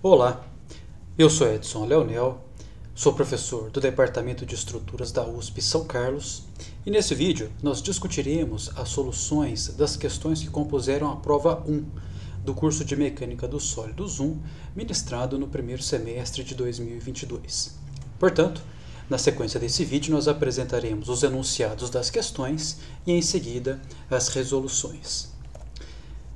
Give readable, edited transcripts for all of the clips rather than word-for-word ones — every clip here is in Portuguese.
Olá, eu sou Edson Leonel, sou professor do Departamento de Estruturas da USP São Carlos e nesse vídeo nós discutiremos as soluções das questões que compuseram a prova 1 do curso de Mecânica dos Sólidos 1, ministrado no primeiro semestre de 2022. Portanto, na sequência desse vídeo nós apresentaremos os enunciados das questões e em seguida as resoluções.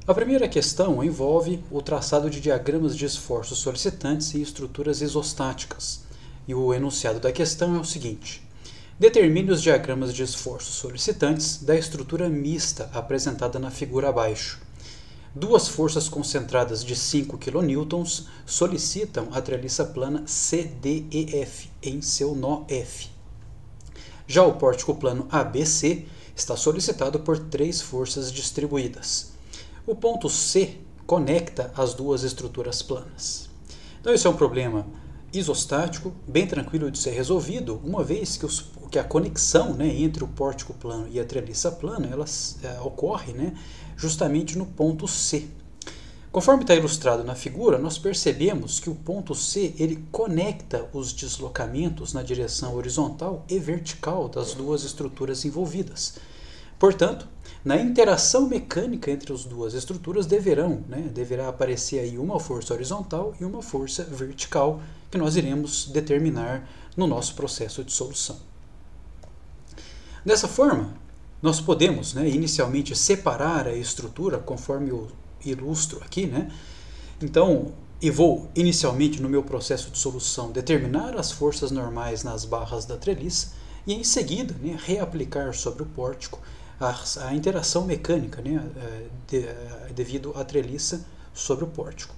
A primeira questão envolve o traçado de diagramas de esforços solicitantes e estruturas isostáticas. E o enunciado da questão é o seguinte: determine os diagramas de esforços solicitantes da estrutura mista apresentada na figura abaixo. Duas forças concentradas de 5 kN solicitam a treliça plana CDEF em seu nó F. Já o pórtico plano ABC está solicitado por 3 forças distribuídas. O ponto C conecta as duas estruturas planas. Então esse é um problema isostático, bem tranquilo de ser resolvido, uma vez que a conexão entre o pórtico plano e a treliça plana ocorre justamente no ponto C. Conforme está ilustrado na figura, nós percebemos que o ponto C ele conecta os deslocamentos na direção horizontal e vertical das duas estruturas envolvidas. Portanto, na interação mecânica entre as duas estruturas deverá aparecer aí uma força horizontal e uma força vertical que nós iremos determinar no nosso processo de solução. Dessa forma, nós podemos inicialmente separar a estrutura conforme eu ilustro aqui. Então, eu vou inicialmente no meu processo de solução determinar as forças normais nas barras da treliça e em seguida reaplicar sobre o pórtico a interação mecânica devido à treliça sobre o pórtico.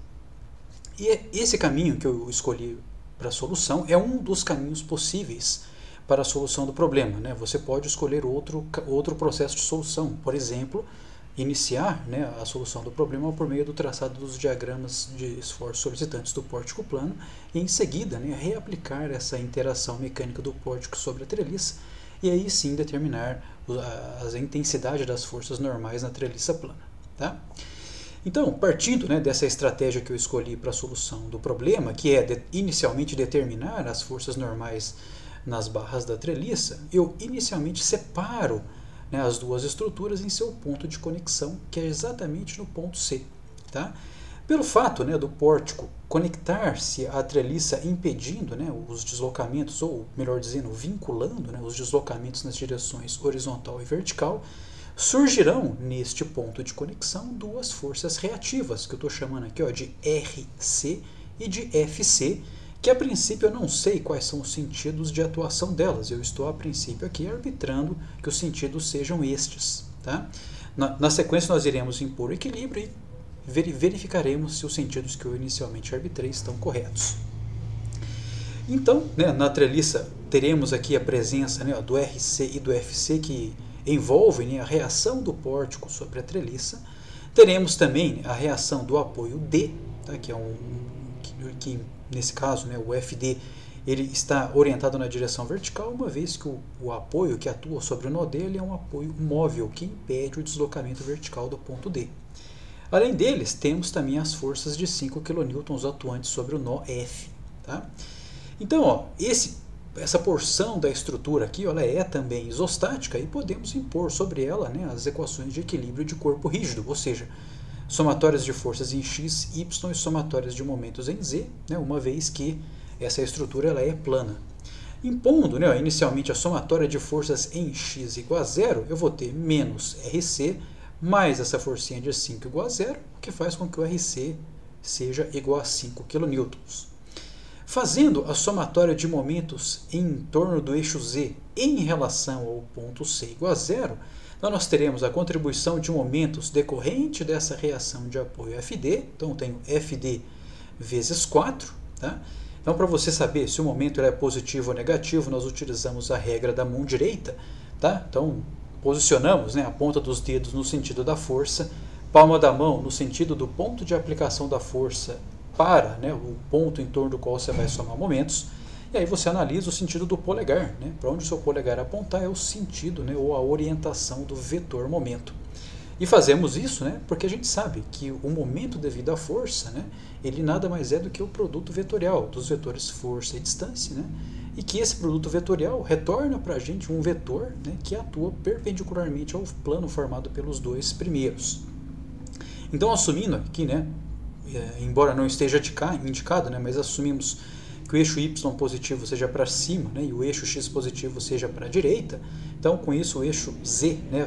E esse caminho que eu escolhi para a solução é um dos caminhos possíveis para a solução do problema. Você pode escolher outro processo de solução, por exemplo, iniciar a solução do problema por meio do traçado dos diagramas de esforços solicitantes do pórtico plano e em seguida reaplicar essa interação mecânica do pórtico sobre a treliça e aí sim determinar a intensidade das forças normais na treliça plana. Tá? Então, partindo dessa estratégia que eu escolhi para a solução do problema, que é inicialmente determinar as forças normais nas barras da treliça, eu inicialmente separo as duas estruturas em seu ponto de conexão, que é exatamente no ponto C. Tá? Pelo fato do pórtico conectar-se à treliça impedindo os deslocamentos, ou melhor dizendo, vinculando os deslocamentos nas direções horizontal e vertical, surgirão neste ponto de conexão duas forças reativas, que eu estou chamando aqui de RC e de FC, que a princípio eu não sei quais são os sentidos de atuação delas. Eu estou a princípio aqui arbitrando que os sentidos sejam estes. Tá? Na sequência nós iremos impor o equilíbrio e verificaremos se os sentidos que eu inicialmente arbitrei estão corretos. Então, na treliça teremos aqui a presença do RC e do FC que envolvem a reação do pórtico sobre a treliça. Teremos também a reação do apoio D, tá, que nesse caso o FD ele está orientado na direção vertical, uma vez que o apoio que atua sobre o nó D é um apoio móvel que impede o deslocamento vertical do ponto D. Além deles, temos também as forças de 5 kN atuantes sobre o nó F. Tá? Então, essa porção da estrutura aqui ela é também isostática e podemos impor sobre ela as equações de equilíbrio de corpo rígido, ou seja, somatórias de forças em x, y e somatórias de momentos em z, uma vez que essa estrutura ela é plana. Impondo inicialmente a somatória de forças em x igual a zero, eu vou ter menos RC mais essa forcinha de 5 igual a zero, o que faz com que o RC seja igual a 5 kN. Fazendo a somatória de momentos em torno do eixo Z em relação ao ponto C igual a zero, então nós teremos a contribuição de momentos decorrente dessa reação de apoio FD, então eu tenho FD vezes 4. Tá? Então, para você saber se o momento é positivo ou negativo, nós utilizamos a regra da mão direita. Tá? Então, posicionamos a ponta dos dedos no sentido da força, palma da mão no sentido do ponto de aplicação da força para o ponto em torno do qual você vai somar momentos, e aí você analisa o sentido do polegar. Para onde o seu polegar apontar é o sentido ou a orientação do vetor momento. E fazemos isso, né, porque a gente sabe que o momento devido à força, né, ele nada mais é do que o produto vetorial dos vetores força e distância, né, e que esse produto vetorial retorna para a gente um vetor, né, que atua perpendicularmente ao plano formado pelos dois primeiros. Então, assumindo aqui, né, embora não esteja indicado, né, mas assumimos que o eixo y positivo seja para cima, né, e o eixo x positivo seja para a direita, então com isso o eixo z, né,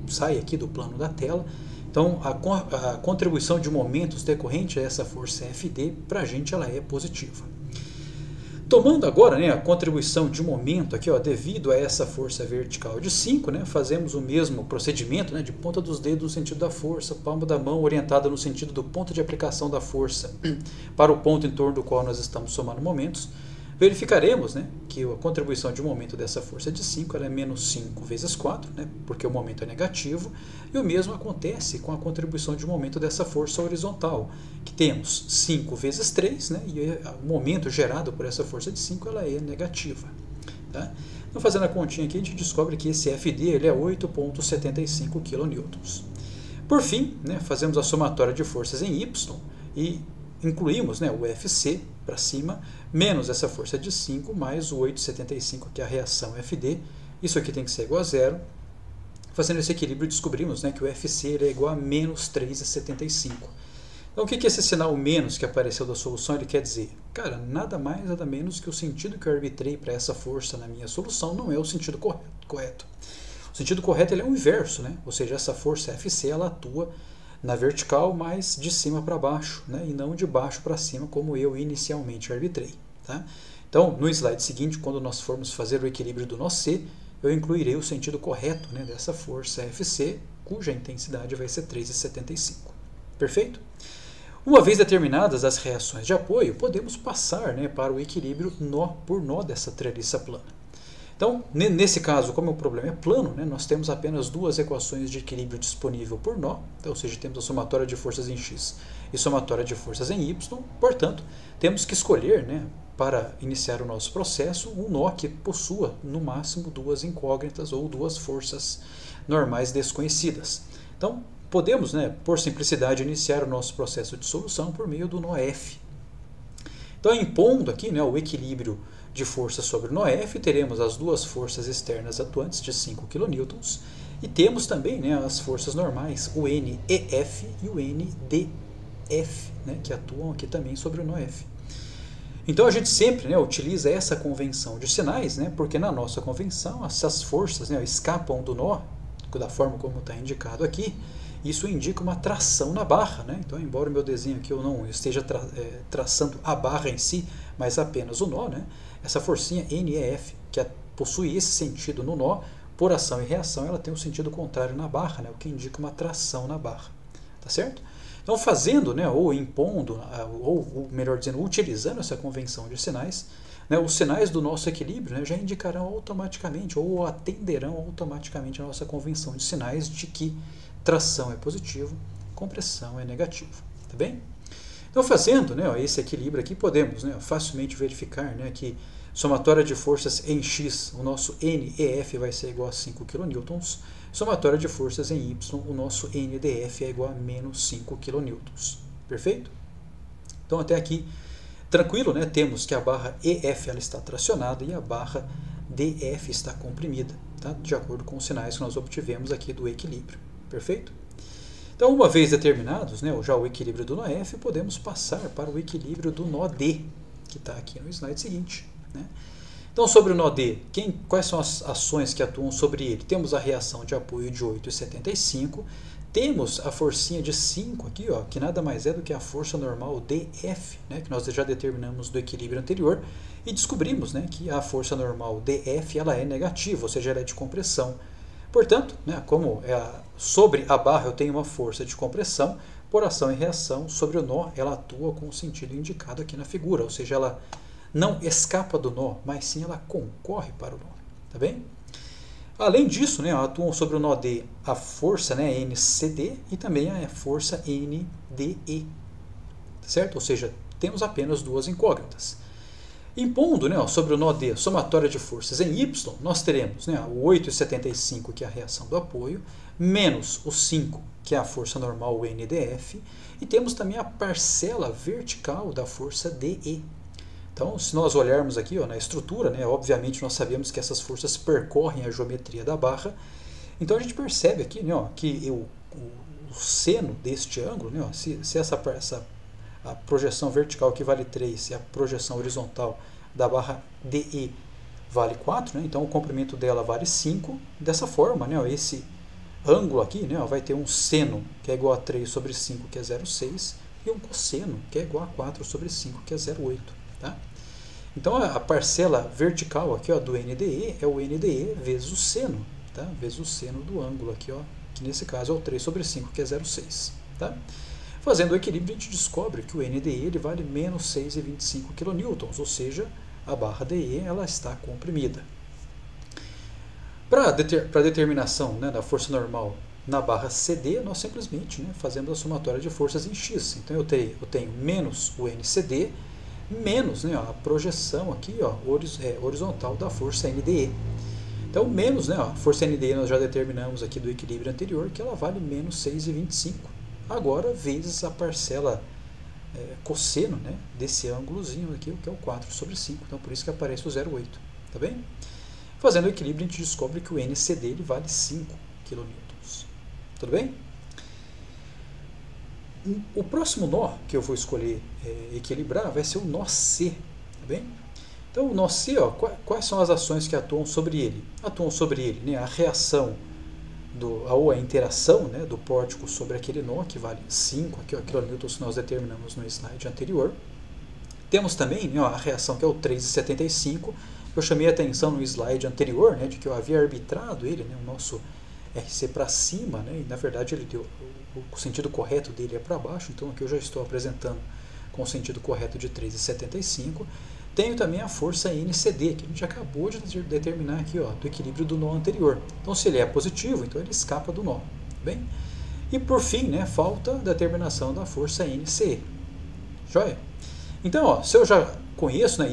sai aqui do plano da tela. Então a contribuição de momentos decorrente a essa força Fd, para a gente ela é positiva. Tomando agora, né, a contribuição de momento aqui, ó, devido a essa força vertical de 5, né, fazemos o mesmo procedimento, né, de ponta dos dedos no sentido da força, palma da mão orientada no sentido do ponto de aplicação da força para o ponto em torno do qual nós estamos somando momentos. Verificaremos, né, que a contribuição de momento dessa força de 5 ela é menos 5 vezes 4, né, porque o momento é negativo, e o mesmo acontece com a contribuição de momento dessa força horizontal, que temos 5 vezes 3, né, e o momento gerado por essa força de 5 ela é negativa. Tá? Então, fazendo a continha aqui, a gente descobre que esse Fd ele é 8,75 kN. Por fim, né, fazemos a somatória de forças em Y e incluímos, né, o Fc para cima, menos essa força de 5, mais o 8,75, que é a reação Fd. Isso aqui tem que ser igual a zero. Fazendo esse equilíbrio, descobrimos, né, que o Fc ele é igual a menos 3,75. Então, o que esse sinal menos que apareceu da solução ele quer dizer? Cara, nada mais, nada menos que o sentido que eu arbitrei para essa força na minha solução não é o sentido correto. O sentido correto ele é o inverso, né? Ou seja, essa força Fc ela atua na vertical, mas de cima para baixo, né? E não de baixo para cima, como eu inicialmente arbitrei. Tá? Então, no slide seguinte, quando nós formos fazer o equilíbrio do nó C, eu incluirei o sentido correto, né, dessa força Fc, cuja intensidade vai ser 3,75. Perfeito? Uma vez determinadas as reações de apoio, podemos passar, né, para o equilíbrio nó por nó dessa treliça plana. Então, nesse caso, como o problema é plano, né, nós temos apenas duas equações de equilíbrio disponível por nó, então, ou seja, temos a somatória de forças em x e somatória de forças em y, portanto, temos que escolher, né, para iniciar o nosso processo, um nó que possua, no máximo, duas incógnitas ou duas forças normais desconhecidas. Então, podemos, né, por simplicidade, iniciar o nosso processo de solução por meio do nó F. Então, impondo aqui, né, o equilíbrio de força sobre o nó F, teremos as duas forças externas atuantes de 5 kN e temos também, né, as forças normais, o NEF e o NDF, né, que atuam aqui também sobre o nó F. Então a gente sempre, né, utiliza essa convenção de sinais, né, porque na nossa convenção essas forças, né, escapam do nó, da forma como está indicado aqui. Isso indica uma tração na barra, né? Então, embora o meu desenho aqui eu não esteja traçando a barra em si, mas apenas o nó, né? Essa forcinha NEF, que possui esse sentido no nó, por ação e reação, ela tem um sentido contrário na barra, né? O que indica uma tração na barra. Tá certo? Então, fazendo, né, ou impondo, ou melhor dizendo, utilizando essa convenção de sinais, né, os sinais do nosso equilíbrio, né, já indicarão automaticamente, ou atenderão automaticamente a nossa convenção de sinais de que tração é positivo, compressão é negativo. Tá bem? Então, fazendo, né, esse equilíbrio aqui, podemos, né, facilmente verificar, né, que somatória de forças em x, o nosso NEF vai ser igual a 5 kN, somatória de forças em y, o nosso NDF é igual a menos 5 kN. Perfeito? Então, até aqui, tranquilo, né? Temos que a barra EF ela está tracionada e a barra DF está comprimida, tá? De acordo com os sinais que nós obtivemos aqui do equilíbrio. Perfeito? Então, uma vez determinados, né, já o equilíbrio do nó F, podemos passar para o equilíbrio do nó D, que está aqui no slide seguinte. Né? Então, sobre o nó D, quais são as ações que atuam sobre ele? Temos a reação de apoio de 8,75, temos a forcinha de 5 aqui, ó, que nada mais é do que a força normal DF, né, que nós já determinamos do equilíbrio anterior, e descobrimos, né, que a força normal DF ela é negativa, ou seja, ela é de compressão. Portanto, né, como sobre a barra eu tenho uma força de compressão, por ação e reação, sobre o nó ela atua com o sentido indicado aqui na figura, ou seja, ela não escapa do nó, mas sim ela concorre para o nó. Tá bem? Além disso, né, atuam sobre o nó D a força, né, NCD e também a força NDE. Certo? Ou seja, temos apenas duas incógnitas. Impondo, né, ó, sobre o nó D somatória de forças em Y, nós teremos, né, o 8,75, que é a reação do apoio, menos o 5, que é a força normal, o NDF, e temos também a parcela vertical da força DE. Então, se nós olharmos aqui, ó, na estrutura, né, obviamente nós sabemos que essas forças percorrem a geometria da barra, então a gente percebe aqui, né, ó, que o seno deste ângulo, né, ó, se a projeção vertical aqui vale 3 e a projeção horizontal da barra DE vale 4, né, então o comprimento dela vale 5, dessa forma, né, ó, esse ângulo aqui, né, ó, vai ter um seno que é igual a 3 sobre 5, que é 0,6, e um cosseno que é igual a 4 sobre 5, que é 0,8. Tá? Então a parcela vertical aqui, ó, do NDE é o NDE vezes o seno, tá? Vezes o seno do ângulo aqui, ó, que nesse caso é o 3 sobre 5, que é 0,6. Tá? Fazendo o equilíbrio, a gente descobre que o NDE ele vale menos 6,25 kN, ou seja, a barra DE ela está comprimida. Para determinação, né, da força normal na barra CD, nós simplesmente, né, fazemos a somatória de forças em X. Então eu tenho menos o NCD, menos, né, a projeção aqui, ó, horizontal da força NDE. Então, menos, né, a força NDE nós já determinamos aqui do equilíbrio anterior, que ela vale menos 6,25. Agora, vezes a parcela cosseno, né, desse ângulozinho aqui, que é o 4 sobre 5. Então, por isso que aparece o 0,8. Tá bem? Fazendo o equilíbrio, a gente descobre que o NCD ele vale 5 kN. Tudo bem? O próximo nó que eu vou escolher equilibrar vai ser o nó C. Tá bem? Então, o nó C, ó, quais são as ações que atuam sobre ele? Atuam sobre ele, né, a reação ou a interação, né, do pórtico sobre aquele nó, que vale 5 aqui, ó, quilonewtons, que nós determinamos no slide anterior. Temos também, né, ó, a reação que é o 3,75, que eu chamei a atenção no slide anterior, né, de que eu havia arbitrado ele, né, o nosso RC para cima, né, e na verdade ele deu, o sentido correto dele é para baixo, então aqui eu já estou apresentando com o sentido correto de 3,75. Tenho também a força NCD, que a gente acabou de determinar aqui, ó, do equilíbrio do nó anterior. Então, se ele é positivo, então ele escapa do nó. Bem? E por fim, né, falta a determinação da força NCE. Joia? Então, ó, se eu já conheço, né,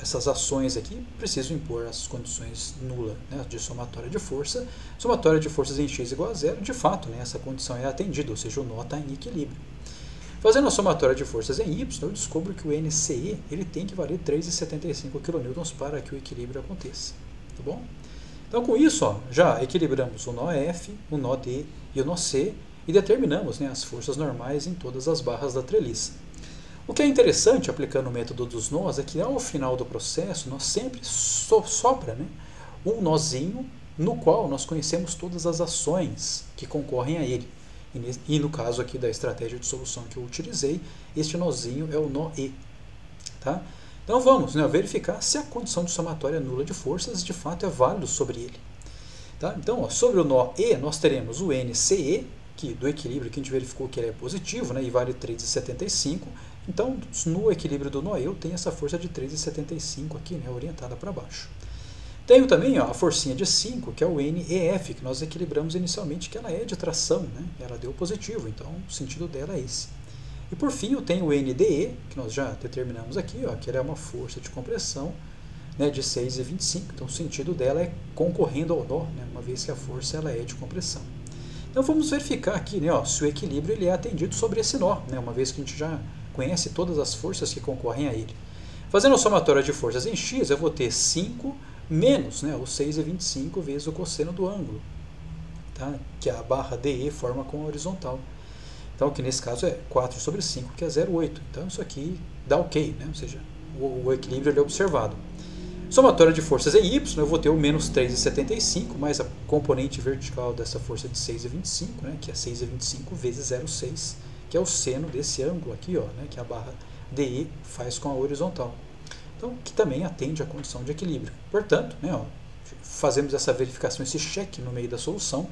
essas ações aqui, preciso impor as condições nulas, né, de somatória de força. Somatória de forças em x igual a 0, de fato, né, essa condição é atendida, ou seja, o nó está em equilíbrio. Fazendo a somatória de forças em y, eu descubro que o NCE ele tem que valer 3,75 kN para que o equilíbrio aconteça. Tá bom? Então, com isso, ó, já equilibramos o nó F, o nó D e o nó C e determinamos, né, as forças normais em todas as barras da treliça. O que é interessante, aplicando o método dos nós, é que ao final do processo, nós sempre sobra, né, um nozinho no qual nós conhecemos todas as ações que concorrem a ele. E no caso aqui da estratégia de solução que eu utilizei, este nozinho é o nó E. Tá? Então vamos, né, verificar se a condição de somatória nula de forças de fato é válida sobre ele. Tá? Então, ó, sobre o nó E, nós teremos o NCE, que do equilíbrio que a gente verificou que ele é positivo, né, e vale 3,75. Então, no equilíbrio do nó E, eu tenho essa força de 3,75 aqui, né, orientada para baixo. Tenho também, ó, a forcinha de 5, que é o NEF, que nós equilibramos inicialmente, que ela é de tração, né? Ela deu positivo, então o sentido dela é esse. E por fim eu tenho o NDE, que nós já determinamos aqui, ó, que ela é uma força de compressão, né, de 6,25, então o sentido dela é concorrendo ao nó, né, uma vez que a força ela é de compressão. Então vamos verificar aqui, né, ó, se o equilíbrio ele é atendido sobre esse nó, né, uma vez que a gente já conhece todas as forças que concorrem a ele. Fazendo a somatória de forças em x, eu vou ter 5 menos, né, o 6,25 vezes o cosseno do ângulo, tá? Que a barra DE forma com a horizontal. Então, que nesse caso é 4 sobre 5, que é 0,8. Então, isso aqui dá ok, né? Ou seja, o equilíbrio ele é observado. Somatória de forças em y, eu vou ter o menos 3,75, mais a componente vertical dessa força de 6,25, né, que é 6,25 vezes 0,6, que é o seno desse ângulo aqui, ó, né, que a barra DE faz com a horizontal. Então, que também atende à condição de equilíbrio. Portanto, né, ó, fazemos essa verificação, esse cheque no meio da solução,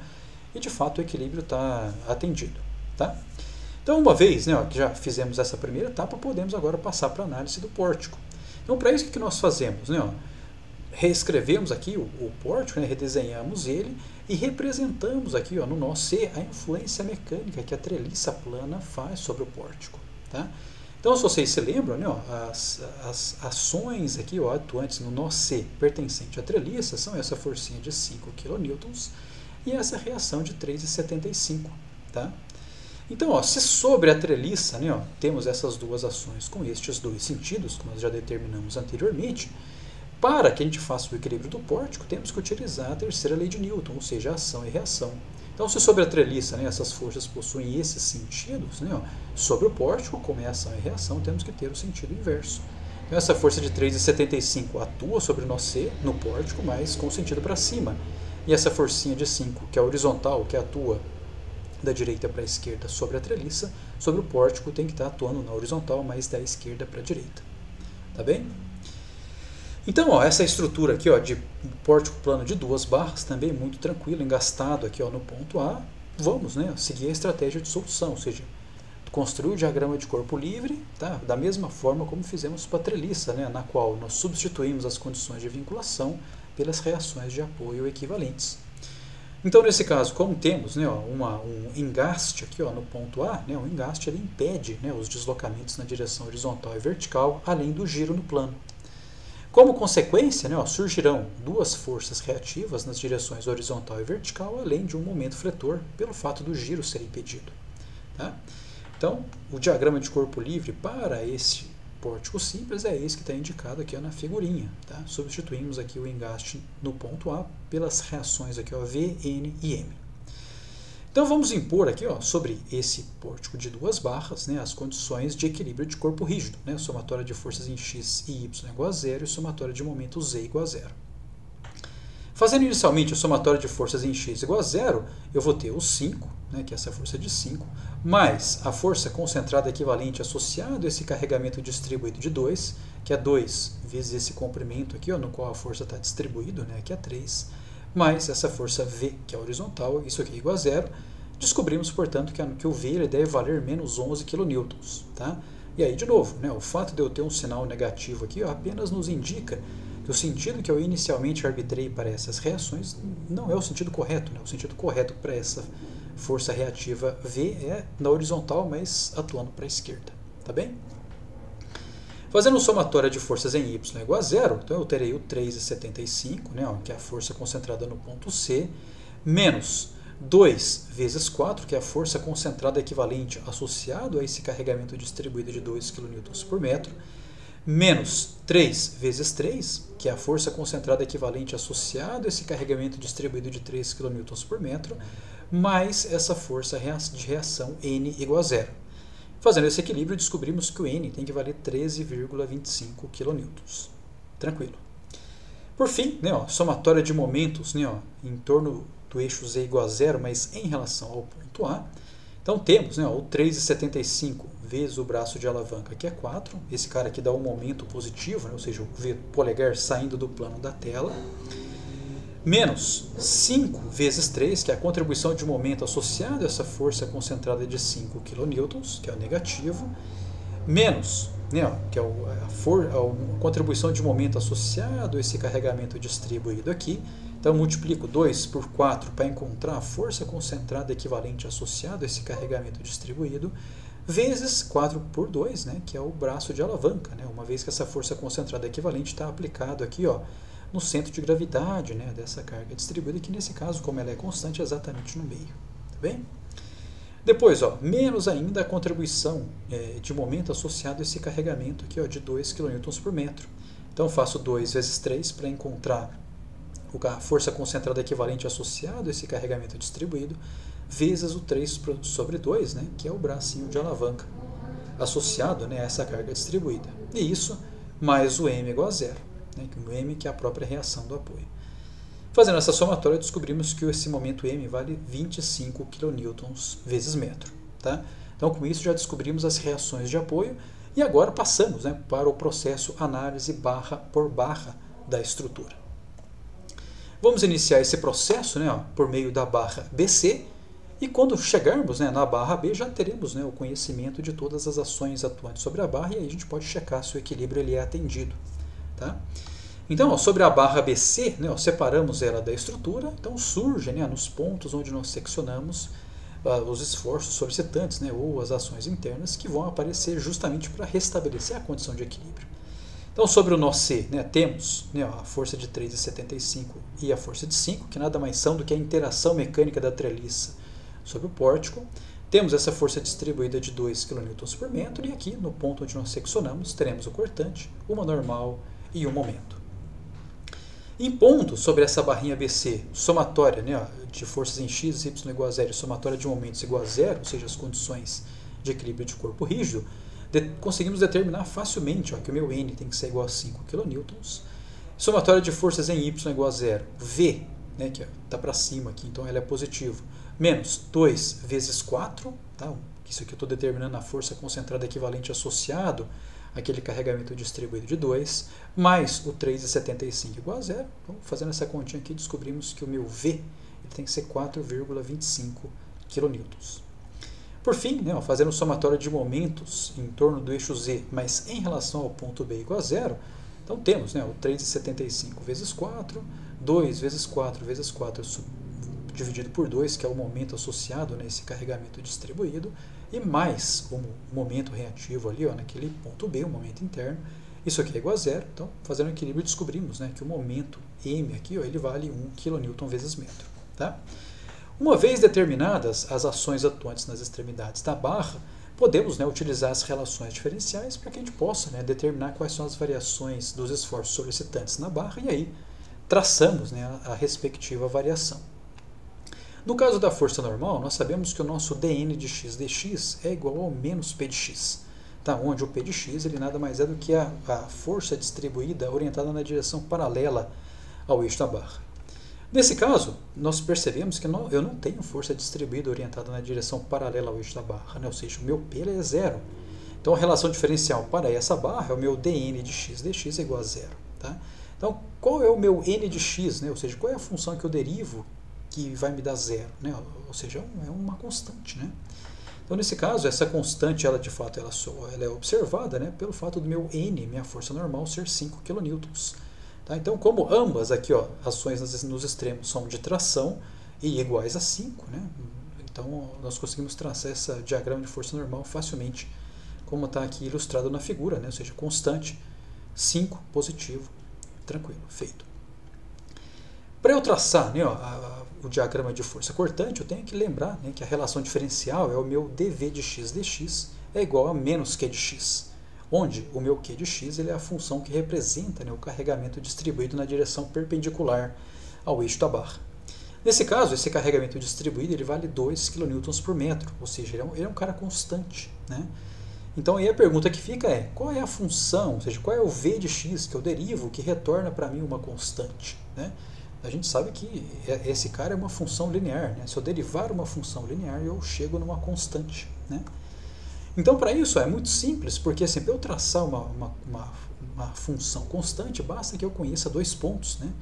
e de fato o equilíbrio está atendido. Tá? Então, uma vez, né, ó, que já fizemos essa primeira etapa, podemos agora passar para a análise do pórtico. Então, para isso, o que nós fazemos? Né, ó, reescrevemos aqui o pórtico, né, redesenhamos ele e representamos aqui, ó, no nó C a influência mecânica que a treliça plana faz sobre o pórtico. Tá? Então, se vocês se lembram, né, ó, as ações aqui, ó, atuantes no nó C pertencente à treliça são essa forcinha de 5 kN e essa reação de 3,75. Tá? Então, ó, se sobre a treliça, né, ó, temos essas duas ações com estes dois sentidos, que nós já determinamos anteriormente, para que a gente faça o equilíbrio do pórtico, temos que utilizar a terceira lei de Newton, ou seja, a ação e reação. Então, se sobre a treliça, né, essas forças possuem esses sentidos, né, ó, sobre o pórtico, como é ação e reação, temos que ter o sentido inverso. Então, essa força de 3,75 atua sobre o nó C, no pórtico, mas com o sentido para cima. E essa forcinha de 5, que é horizontal, que atua da direita para a esquerda sobre a treliça, sobre o pórtico tem que estar atuando na horizontal, mas da esquerda para a direita. Tá bem? Então, ó, essa estrutura aqui, ó, de pórtico plano de 2 barras, também muito tranquilo, engastado aqui, ó, no ponto A, vamos, né, seguir a estratégia de solução, ou seja, construir o diagrama de corpo livre, tá, da mesma forma como fizemos para a treliça, né, na qual nós substituímos as condições de vinculação pelas reações de apoio equivalentes. Então, nesse caso, como temos, né, ó, um engaste aqui, ó, no ponto A, né, o engaste ele impede, né, os deslocamentos na direção horizontal e vertical, além do giro no plano. Como consequência, né, ó, surgirão duas forças reativas nas direções horizontal e vertical, além de um momento fletor, pelo fato do giro ser impedido. Tá? Então, o diagrama de corpo livre para esse pórtico simples é esse que está indicado aqui, ó, na figurinha. Tá? Substituímos aqui o engaste no ponto A pelas reações aqui, ó, V, N e M. Então vamos impor aqui, ó, sobre esse pórtico de 2 barras, né, as condições de equilíbrio de corpo rígido, né, somatória de forças em x e y igual a 0 e somatória de momentos z igual a 0. Fazendo inicialmente a somatória de forças em x igual a 0, eu vou ter o 5, né, que é essa força de 5, mais a força concentrada equivalente associada a esse carregamento distribuído de 2, que é 2 vezes esse comprimento aqui, ó, no qual a força está distribuída, né, que é 3, mais essa força V, que é horizontal, isso aqui é igual a 0. Descobrimos, portanto, que o V ele deve valer menos 11 kN. Tá? E aí, de novo, né, o fato de eu ter um sinal negativo aqui, ó, apenas nos indica que o sentido que eu inicialmente arbitrei para essas reações não é o sentido correto. Né? O sentido correto para essa força reativa V é na horizontal, mas atuando para a esquerda. Tá bem? Fazendo somatória de forças em y igual a 0, então eu terei o 3,75, né, ó, que é a força concentrada no ponto C, menos 2 vezes 4, que é a força concentrada equivalente associado a esse carregamento distribuído de 2 kN por metro, menos 3 vezes 3, que é a força concentrada equivalente associado a esse carregamento distribuído de 3 kN por metro, mais essa força de reação N igual a 0. Fazendo esse equilíbrio, descobrimos que o N tem que valer 13,25 kN. Tranquilo. Por fim, né, ó, somatória de momentos, né, ó, em torno do eixo Z igual a 0, mas em relação ao ponto A. Então temos, né, ó, o 3,75 vezes o braço de alavanca, que é 4. Esse cara aqui dá um momento positivo, né, ou seja, o polegar saindo do plano da tela. Menos 5 vezes 3, que é a contribuição de momento associada a essa força concentrada de 5 kN, que é o negativo, menos, né, ó, que é a contribuição de momento associado a esse carregamento distribuído aqui. Então, multiplico 2 por 4 para encontrar a força concentrada equivalente associada a esse carregamento distribuído, vezes 4 por 2, né, que é o braço de alavanca, né, uma vez que essa força concentrada equivalente está aplicado aqui, ó, no centro de gravidade, né, dessa carga distribuída, que nesse caso, como ela é constante, é exatamente no meio. Tá bem? Depois, ó, menos ainda a contribuição de momento associado a esse carregamento aqui, ó, de 2 kN por metro. Então, faço 2 vezes 3 para encontrar a força concentrada equivalente associado a esse carregamento distribuído, vezes o 3 sobre 2, né, que é o bracinho de alavanca, associado, né, a essa carga distribuída. E isso mais o M igual a 0. Né, o M que é a própria reação do apoio. Fazendo essa somatória, descobrimos que esse momento M vale 25 kN vezes metro. Tá? Então, com isso, já descobrimos as reações de apoio e agora passamos, né, para o processo análise barra por barra da estrutura. Vamos iniciar esse processo, né, ó, por meio da barra BC e quando chegarmos, né, na barra B já teremos, né, o conhecimento de todas as ações atuantes sobre a barra e aí a gente pode checar se o equilíbrio ele é atendido. Tá? Então, ó, sobre a barra BC, né, ó, separamos ela da estrutura, então surge, né, nos pontos onde nós seccionamos os esforços solicitantes, né, ou as ações internas que vão aparecer justamente para restabelecer a condição de equilíbrio. Então, sobre o nó C, né, temos, né, a força de 3,75 e a força de 5, que nada mais são do que a interação mecânica da treliça sobre o pórtico. Temos essa força distribuída de 2 kN por metro, e aqui, no ponto onde nós seccionamos, teremos o cortante, uma normal e um momento. Impondo sobre essa barrinha BC somatória, né, de forças em x, y igual a 0 e somatória de momentos igual a 0, ou seja, as condições de equilíbrio de corpo rígido, conseguimos determinar facilmente que o meu N tem que ser igual a 5 kN. Somatória de forças em y igual a 0, V, né, que está para cima aqui, então ela é positivo, menos 2 vezes 4, tá? Isso aqui eu estou determinando a força concentrada equivalente associado àquele carregamento distribuído de 2, mais o 3,75 igual a 0. Então, fazendo essa continha aqui, descobrimos que o meu V ele tem que ser 4,25 kN. Por fim, né, fazendo somatória de momentos em torno do eixo Z, mas em relação ao ponto B igual a 0, então temos, né, o 3,75 vezes 4, 2 vezes 4 vezes 4 dividido por 2, que é o momento associado nesse carregamento distribuído, e mais o momento reativo ali, naquele ponto B, o momento interno. Isso aqui é igual a 0, então, fazendo o equilíbrio, descobrimos, né, que o momento M aqui, ele vale 1 kN vezes metro. Tá? Uma vez determinadas as ações atuantes nas extremidades da barra, podemos, né, utilizar as relações diferenciais para que a gente possa, né, determinar quais são as variações dos esforços solicitantes na barra, e aí traçamos, né, a respectiva variação. No caso da força normal, nós sabemos que o nosso dN de x dx é igual ao menos P de x, tá? Onde o P de x ele nada mais é do que a força distribuída orientada na direção paralela ao eixo da barra. Nesse caso, nós percebemos que eu não tenho força distribuída orientada na direção paralela ao eixo da barra, né? Ou seja, o meu P é zero. Então, a relação diferencial para essa barra é o meu dN de x dx é igual a zero. Tá? Então, qual é o meu n de x? Né? Ou seja, qual é a função que eu derivo que vai me dar zero, né? Ou seja, é uma constante, né? Então, nesse caso, essa constante, ela de fato, ela é observada, né, pelo fato do meu N, minha força normal, ser 5 kN. Tá? Então, como ambas aqui, ações nos extremos são de tração e iguais a 5, né? Então, nós conseguimos traçar esse diagrama de força normal facilmente, como está aqui ilustrado na figura, né? Ou seja, constante, 5, positivo, tranquilo, feito. Para eu traçar, né, o diagrama de força cortante, eu tenho que lembrar, né, que a relação diferencial é o meu dV de x dx é igual a menos Q de x, onde o meu Q de x ele é a função que representa, né, o carregamento distribuído na direção perpendicular ao eixo da barra. Nesse caso, esse carregamento distribuído ele vale 2 kN por metro, ou seja, ele é um cara constante. Né? Então aí a pergunta que fica é, qual é a função, ou seja, qual é o V de x que eu derivo que retorna para mim uma constante? Né? A gente sabe que esse cara é uma função linear. Né? Se eu derivar uma função linear, eu chego numa constante. Né? Então, para isso, é muito simples, porque assim, para eu traçar uma função constante, basta que eu conheça 2 pontos. Né?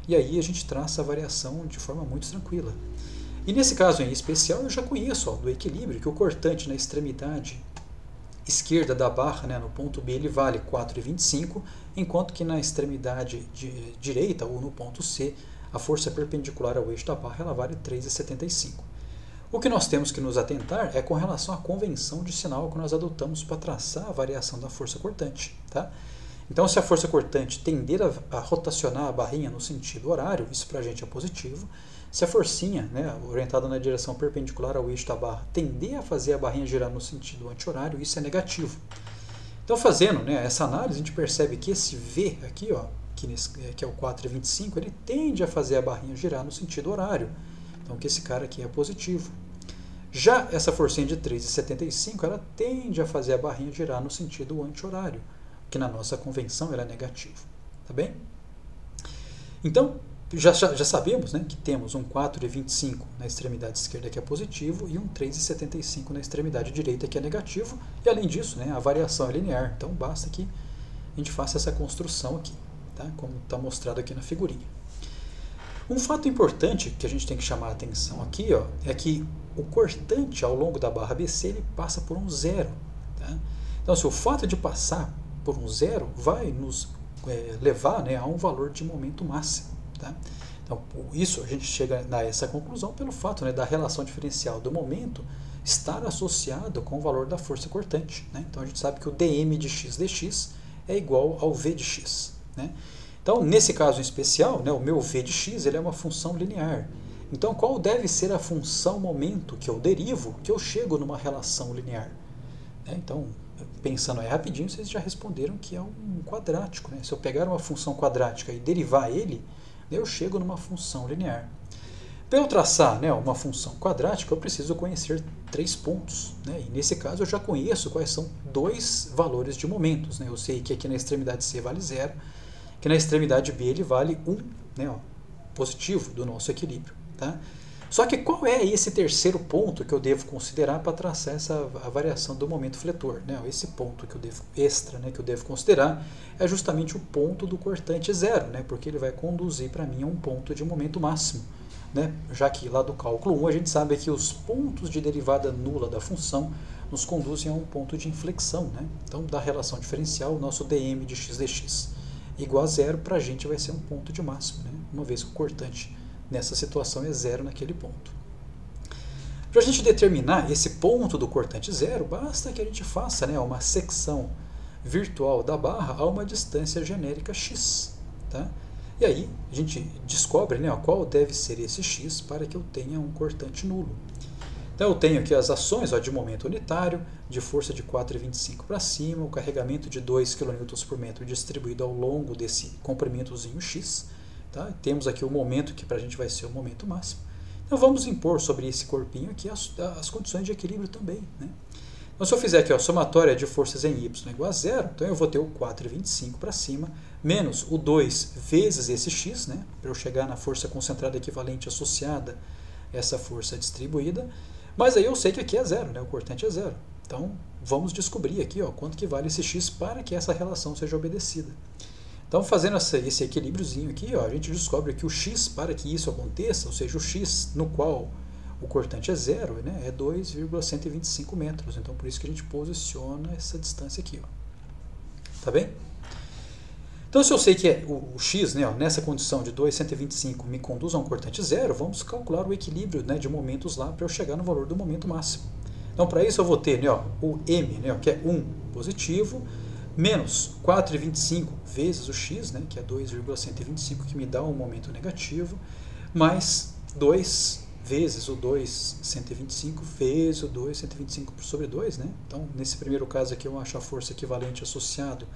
E aí a gente traça a variação de forma muito tranquila. E nesse caso em especial, eu já conheço do equilíbrio, que o cortante na extremidade esquerda da barra, né, no ponto B, ele vale 4,25, enquanto que na extremidade direita, ou no ponto C, a força perpendicular ao eixo da barra ela vale 3,75. O que nós temos que nos atentar é com relação à convenção de sinal que nós adotamos para traçar a variação da força cortante. Tá? Então, se a força cortante tender a rotacionar a barrinha no sentido horário, isso para a gente é positivo. Se a forcinha, né, orientada na direção perpendicular ao eixo da barra, tender a fazer a barrinha girar no sentido anti-horário, isso é negativo. Então, fazendo, né, essa análise, a gente percebe que esse V aqui, que é o 4,25, ele tende a fazer a barrinha girar no sentido horário. Então, que esse cara aqui é positivo. Já essa forcinha de 3,75, ela tende a fazer a barrinha girar no sentido anti-horário, que na nossa convenção ela é negativo. Tá bem? Então, já sabemos, né, que temos um 4,25 na extremidade esquerda que é positivo e um 3,75 na extremidade direita que é negativo. E além disso, né, a variação é linear. Então basta que a gente faça essa construção aqui, tá? Como está mostrado aqui na figurinha. Um fato importante que a gente tem que chamar a atenção aqui é que o cortante ao longo da barra BC ele passa por um zero. Tá? Então, o fato de passar por um zero vai nos levar, né, a um valor de momento máximo. Tá? Então, isso a gente chega a essa conclusão pelo fato, né, da relação diferencial do momento estar associado com o valor da força cortante, né? Então a gente sabe que o dm de x dx é igual ao v de x, né? Então, nesse caso em especial, né, o meu v de x ele é uma função linear. Então, qual deve ser a função momento que eu derivo, que eu chego numa relação linear? Né? Então, pensando aí rapidinho, vocês já responderam que é um quadrático, né? Se eu pegar uma função quadrática e derivar ele, eu chego numa função linear. Para eu traçar, né, uma função quadrática, eu preciso conhecer 3 pontos, né? E nesse caso eu já conheço quais são 2 valores de momentos, né? Eu sei que aqui na extremidade C vale 0, que na extremidade B ele vale 1, né, ó, positivo do nosso equilíbrio. Tá? Só que qual é esse terceiro ponto que eu devo considerar para traçar a variação do momento fletor? Né? Esse ponto que eu devo, extra, né, que eu devo considerar é justamente o ponto do cortante zero, né, porque ele vai conduzir para mim a um ponto de momento máximo. Né? Já que lá do cálculo 1 a gente sabe que os pontos de derivada nula da função nos conduzem a um ponto de inflexão. Né? Então, da relação diferencial, o nosso dm de x dx igual a zero, para a gente vai ser um ponto de máximo, né? Uma vez que o cortante nessa situação é zero naquele ponto. Para a gente determinar esse ponto do cortante zero, basta que a gente faça, né, uma secção virtual da barra a uma distância genérica x. Tá? E aí a gente descobre, né, qual deve ser esse x para que eu tenha um cortante nulo. Então eu tenho aqui as ações, ó, de momento unitário, de força de 4,25 para cima, o carregamento de 2 kN por metro distribuído ao longo desse comprimentozinho x. Tá? Temos aqui o momento que para a gente vai ser o momento máximo. Então vamos impor sobre esse corpinho aqui as condições de equilíbrio também. Né? Então se eu fizer aqui a somatória de forças em y igual a zero, então eu vou ter o 4,25 para cima, menos o 2 vezes esse x, né, para eu chegar na força concentrada equivalente associada a essa força distribuída. Mas aí eu sei que aqui é zero, né? O cortante é zero. Então, vamos descobrir aqui, ó, quanto que vale esse x para que essa relação seja obedecida. Então, fazendo esse equilíbriozinho aqui, ó, a gente descobre que o x para que isso aconteça, ou seja, o x no qual o cortante é zero, né, é 2,125 metros. Então, por isso que a gente posiciona essa distância aqui. Ó. Tá bem? Então, se eu sei que o x, né, ó, nessa condição de 2,125 me conduz a um cortante zero, vamos calcular o equilíbrio, né, de momentos lá para eu chegar no valor do momento máximo. Então, para isso eu vou ter, né, ó, o m, né, ó, que é 1 positivo, menos 4,25 vezes o x, né, que é 2,125, que me dá um momento negativo, mais 2 vezes o 2,125 vezes o 2,125 sobre 2. Né? Então, nesse primeiro caso aqui, eu acho a força equivalente associado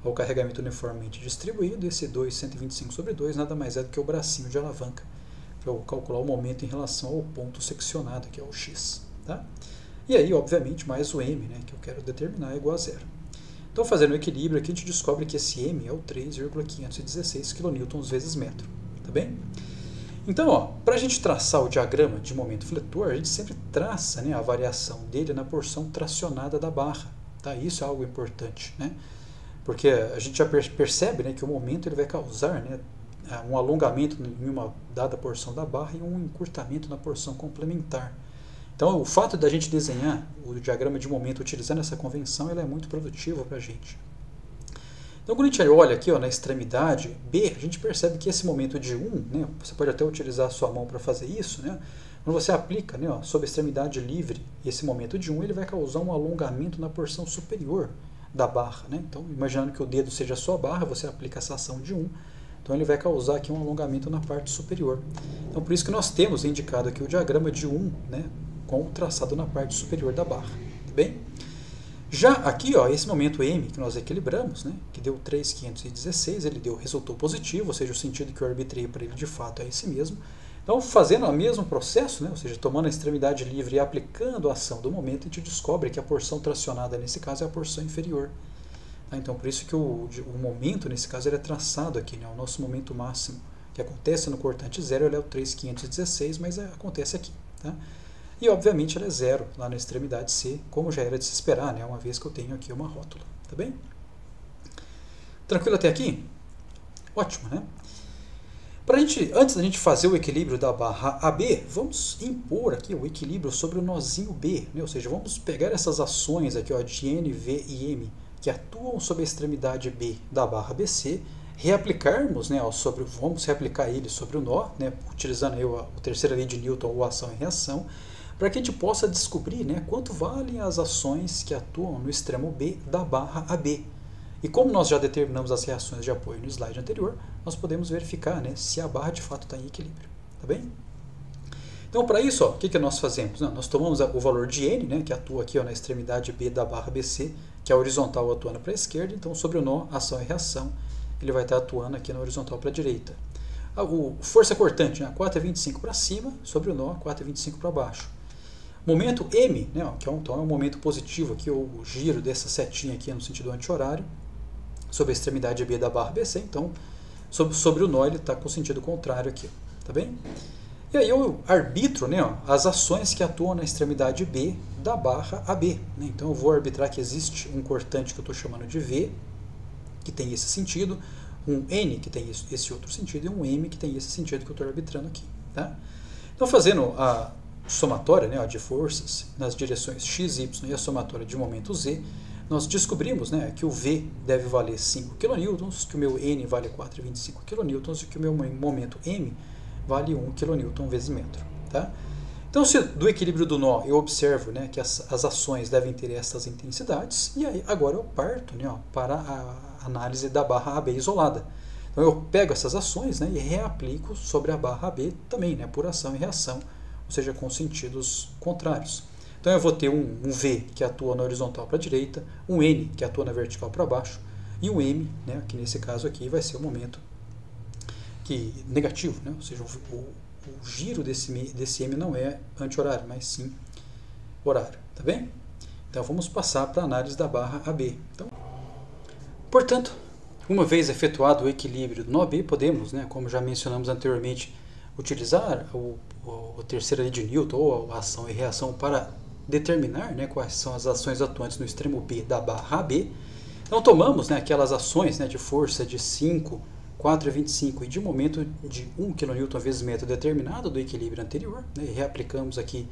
ao carregamento uniformemente distribuído. Esse 2,125 sobre 2 nada mais é do que o bracinho de alavanca, para eu calcular o momento em relação ao ponto seccionado, que é o x. Tá? E aí, obviamente, mais o m, né, que eu quero determinar, é igual a zero. Então, fazendo o equilíbrio aqui, a gente descobre que esse m é o 3,516 kN vezes metro. Tá bem? Então, para a gente traçar o diagrama de momento fletor, a gente sempre traça, né, a variação dele na porção tracionada da barra. Tá? Isso é algo importante, né? Porque a gente já percebe, né, que o momento ele vai causar, né, um alongamento em uma dada porção da barra e um encurtamento na porção complementar. Então, o fato da gente desenhar o diagrama de momento utilizando essa convenção, ela é muito produtiva para a gente. Então, quando a gente olha aqui, ó, na extremidade B, a gente percebe que esse momento de 1, né, você pode até utilizar a sua mão para fazer isso, né, quando você aplica, né, ó, sob a extremidade livre, esse momento de 1, ele vai causar um alongamento na porção superior da barra. Né? Então, imaginando que o dedo seja a sua barra, você aplica essa ação de 1, então ele vai causar aqui um alongamento na parte superior. Então, por isso que nós temos indicado aqui o diagrama de 1, né, com o traçado na parte superior da barra. Tá bem? Já aqui, ó, esse momento M que nós equilibramos, né, que deu 3,516, ele resultou positivo, ou seja, o sentido que eu arbitrei para ele de fato é esse mesmo. Então, fazendo o mesmo processo, né, ou seja, tomando a extremidade livre e aplicando a ação do momento, a gente descobre que a porção tracionada nesse caso é a porção inferior. Então, por isso que o momento, nesse caso, ele é traçado aqui, né, o nosso momento máximo, que acontece no cortante zero, ele é o 3,516, mas acontece aqui. Tá? E, obviamente, ele é zero lá na extremidade C, como já era de se esperar, né, uma vez que eu tenho aqui uma rótula. Tá bem? Tranquilo até aqui? Ótimo, né? Antes da gente fazer o equilíbrio da barra AB, vamos impor aqui o equilíbrio sobre o nozinho B, né? Ou seja, vamos pegar essas ações aqui, ó, de N, V e M, que atuam sobre a extremidade B da barra BC, reaplicarmos, né, vamos reaplicar ele sobre o nó, né, utilizando aí a terceira lei de Newton, ou ação e reação, para que a gente possa descobrir, né, quanto valem as ações que atuam no extremo B da barra AB. E como nós já determinamos as reações de apoio no slide anterior, nós podemos verificar, né, se a barra de fato está em equilíbrio. Tá bem? Então, para isso, ó, o que nós fazemos? Nós tomamos o valor de N, né, que atua aqui, ó, na extremidade B da barra BC, que é a horizontal atuando para a esquerda. Então, sobre o nó, ação e reação, ele vai estar atuando aqui na horizontal para a direita. Força cortante, né, 4,25 para cima, sobre o nó, 4,25 para baixo. Momento M, né, que então é um momento positivo aqui, o giro dessa setinha aqui no sentido anti-horário, sobre a extremidade B da barra BC. Então, sobre o nó, ele está com o sentido contrário aqui. Tá bem? E aí eu arbitro, né, as ações que atuam na extremidade B da barra AB. Né? Então eu vou arbitrar que existe um cortante que eu estou chamando de V, que tem esse sentido, um N que tem esse outro sentido, e um M que tem esse sentido que eu estou arbitrando aqui. Tá? Então fazendo a somatória, né, de forças nas direções x, y e a somatória de momento z, nós descobrimos, né, que o V deve valer 5 kN, que o meu N vale 4,25 kN e que o meu momento M vale 1 kN vezes metro. Tá? Então, se do equilíbrio do nó eu observo, né, que as ações devem ter essas intensidades, e aí agora eu parto, né, para a análise da barra AB isolada. Então eu pego essas ações, né, e reaplico sobre a barra AB também, né, por ação e reação, ou seja, com sentidos contrários. Então eu vou ter um V que atua na horizontal para a direita, um N que atua na vertical para baixo, e um M, né, que nesse caso aqui vai ser o momento negativo, né? Ou seja, o giro desse M não é anti-horário, mas sim horário, tá bem? Então vamos passar para a análise da barra AB. Então, portanto, uma vez efetuado o equilíbrio do nó B, podemos, né, como já mencionamos anteriormente, utilizar a terceira lei de Newton, ou a ação e reação, para determinar, né, quais são as ações atuantes no extremo B da barra AB. Então tomamos, né, aquelas ações, né, de força de 5, 4,25 e de momento de 1 kN vezes metro determinado do equilíbrio anterior, né, e reaplicamos aqui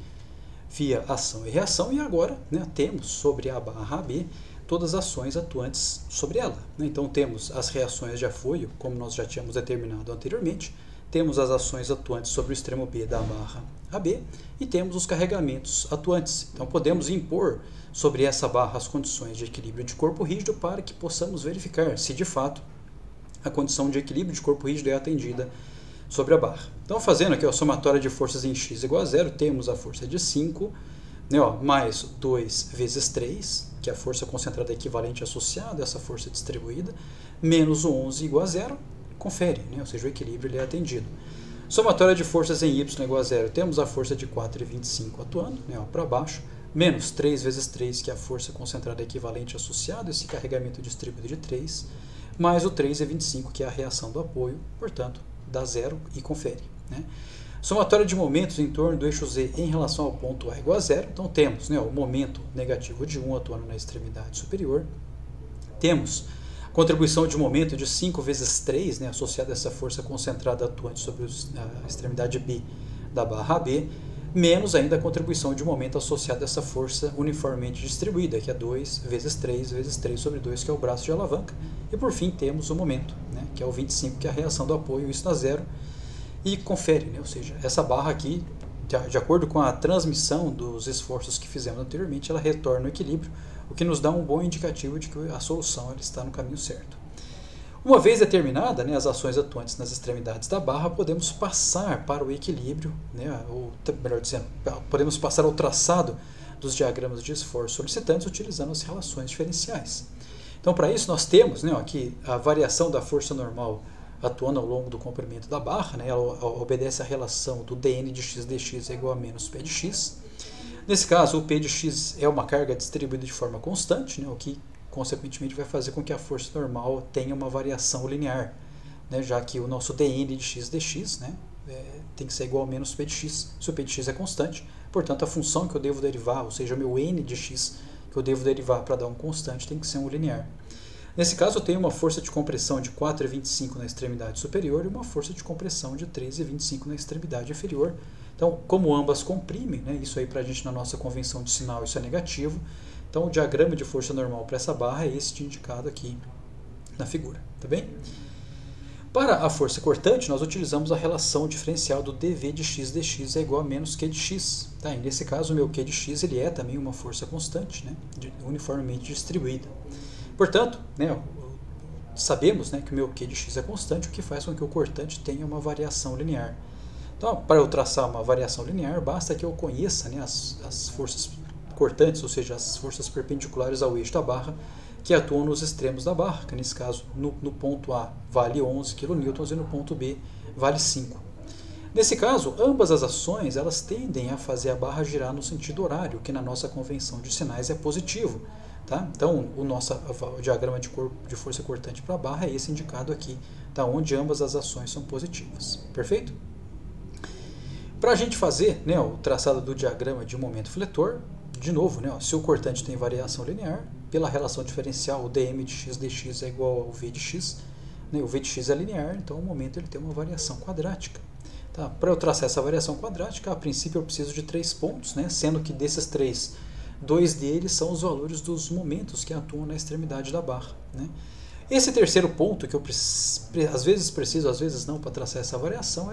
via ação e reação, e agora, né, temos sobre a barra AB todas as ações atuantes sobre ela. Né? Então temos as reações de apoio, como nós já tínhamos determinado anteriormente, temos as ações atuantes sobre o extremo B da barra AB e temos os carregamentos atuantes. Então podemos impor sobre essa barra as condições de equilíbrio de corpo rígido para que possamos verificar se de fato a condição de equilíbrio de corpo rígido é atendida sobre a barra. Então, fazendo aqui a somatória de forças em x igual a 0, temos a força de 5, né, mais 2 vezes 3, que é a força concentrada equivalente associada a essa força distribuída, menos o 11 igual a 0, confere, né, ou seja, o equilíbrio ele é atendido. Somatória de forças em y igual a 0, temos a força de 4,25 atuando, né, para baixo, menos 3 vezes 3, que é a força concentrada equivalente associada a esse carregamento distribuído de 3, mais o 3,25, que é a reação do apoio, portanto, dá 0 e confere. Né? Somatória de momentos em torno do eixo Z em relação ao ponto A igual a 0, então temos, né, o momento negativo de 1 atuando na extremidade superior, temos a contribuição de momento de 5 vezes 3, né, associada a essa força concentrada atuante sobre a extremidade B da barra B, menos ainda a contribuição de momento associada a essa força uniformemente distribuída, que é 2 vezes 3 vezes 3 sobre 2, que é o braço de alavanca. E por fim temos o momento, né, que é o 25, que é a reação do apoio, isso dá 0. E confere, né, ou seja, essa barra aqui, de acordo com a transmissão dos esforços que fizemos anteriormente, ela retorna ao equilíbrio, o que nos dá um bom indicativo de que a solução ela está no caminho certo. Uma vez determinada, né, as ações atuantes nas extremidades da barra, podemos passar para o equilíbrio, né, ou melhor dizendo, podemos passar ao traçado dos diagramas de esforço solicitantes utilizando as relações diferenciais. Então, para isso, nós temos, né, aqui a variação da força normal atuando ao longo do comprimento da barra, né, ela obedece à relação do dn de x dx é igual a menos p de x. Nesse caso, o p de x é uma carga distribuída de forma constante, né, o que consequentemente vai fazer com que a força normal tenha uma variação linear, né, já que o nosso dn de x dx, né, tem que ser igual a menos p de x, se o p de x é constante, portanto a função que eu devo derivar, ou seja, o meu n de x que eu devo derivar para dar um constante, tem que ser um linear. Nesse caso eu tenho uma força de compressão de 4,25 na extremidade superior e uma força de compressão de 3,25 na extremidade inferior. Então, como ambas comprimem, né, isso aí para a gente na nossa convenção de sinal isso é negativo. Então, o diagrama de força normal para essa barra é este indicado aqui na figura, tá bem? Para a força cortante, nós utilizamos a relação diferencial do dV de x dx é igual a menos q de x. Tá? E nesse caso, o meu q de x ele é também uma força constante, né? Uniformemente distribuída. Portanto, né, sabemos, né, que o meu q de x é constante, o que faz com que o cortante tenha uma variação linear. Então, para eu traçar uma variação linear, basta que eu conheça, né, as forças cortantes, ou seja, as forças perpendiculares ao eixo da barra, que atuam nos extremos da barra, que nesse caso, no ponto A vale 11 kN e no ponto B vale 5. Nesse caso, ambas as ações elas tendem a fazer a barra girar no sentido horário, que na nossa convenção de sinais é positivo. Tá? Então, o diagrama de força cortante para a barra é esse indicado aqui, tá? Onde ambas as ações são positivas. Perfeito? Para a gente fazer, né, o traçado do diagrama de momento fletor, de novo, né, se o cortante tem variação linear, pela relação diferencial, o dm de x dx é igual ao v de x, né, o v de x é linear, então o momento ele tem uma variação quadrática. Tá? Para eu traçar essa variação quadrática, a princípio eu preciso de 3 pontos, né, sendo que desses 3, 2 deles são os valores dos momentos que atuam na extremidade da barra. Né? Esse terceiro ponto, que eu às vezes preciso, às vezes não, para traçar essa variação,